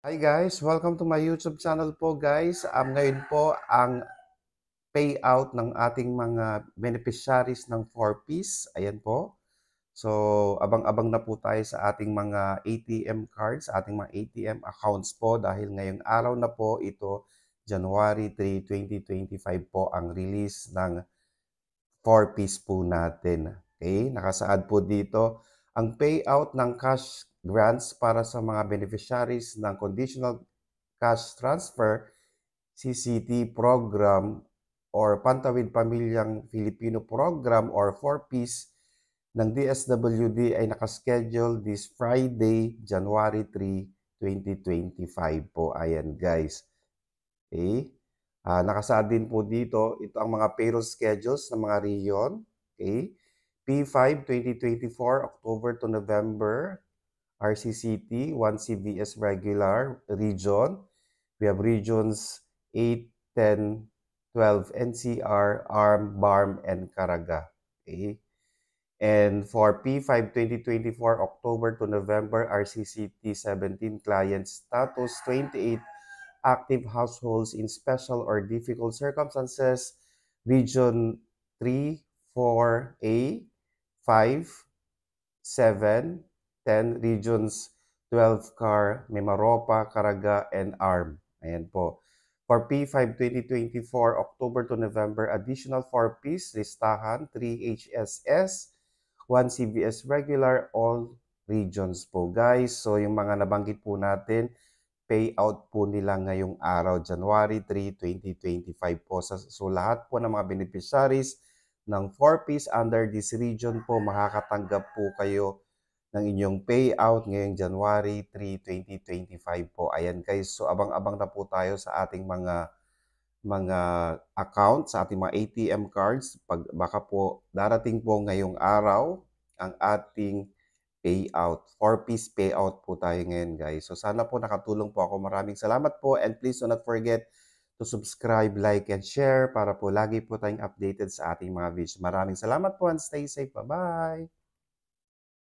Hi guys, welcome to my YouTube channel po guys. Ngayon po ang payout ng ating mga beneficiaries ng 4Ps. Ayan po. So, abang-abang na po tayo sa ating mga ATM cards, sa ating mga ATM accounts po dahil ngayong araw na po ito, January 3, 2025 po ang release ng 4Ps po natin. Okay? Nakasaad po dito ang payout ng cash grants para sa mga beneficiaries ng conditional cash transfer, CCT program, or Pantawid Pamilyang Filipino program or 4Ps ng DSWD ay nakaschedule this Friday, January 3, 2025 po. Ayan guys. Okay? Nakasaad din po dito, ito ang mga payroll schedules ng mga region. Okay? P5 2024, October to November, RCCT, 1 CVS regular region. We have regions 8, 10, 12, NCR, ARM, BARM, and Caraga. Okay? And for P5 2024, October to November, RCCT 17 client status, 28 active households in special or difficult circumstances, Region 3, 4A, 5, 7, 10, Regions 12, CAR, Mimaropa, Caraga, and ARM. Ayan po. For P5 2024, October to November, additional 4 Ps, listahan, 3 HSS, 1 CBS regular, all regions po guys. So yung mga nabanggit po natin, payout po nila ngayong araw, January 3, 2025 po. So lahat po ng mga beneficiaries ng 4Ps under this region po, makakatanggap po kayo ng inyong payout ngayong January 3, 2025 po. Ayan guys, so abang-abang na po tayo sa ating mga account, sa ating mga ATM cards. Baka po darating po ngayong araw ang ating payout. 4-piece payout po tayo ngayon guys. So sana po nakatulong po ako. Maraming salamat po and please do not forget to subscribe, like, and share para po lagi po tayong updated sa ating mga videos. Maraming salamat po and stay safe. Bye-bye!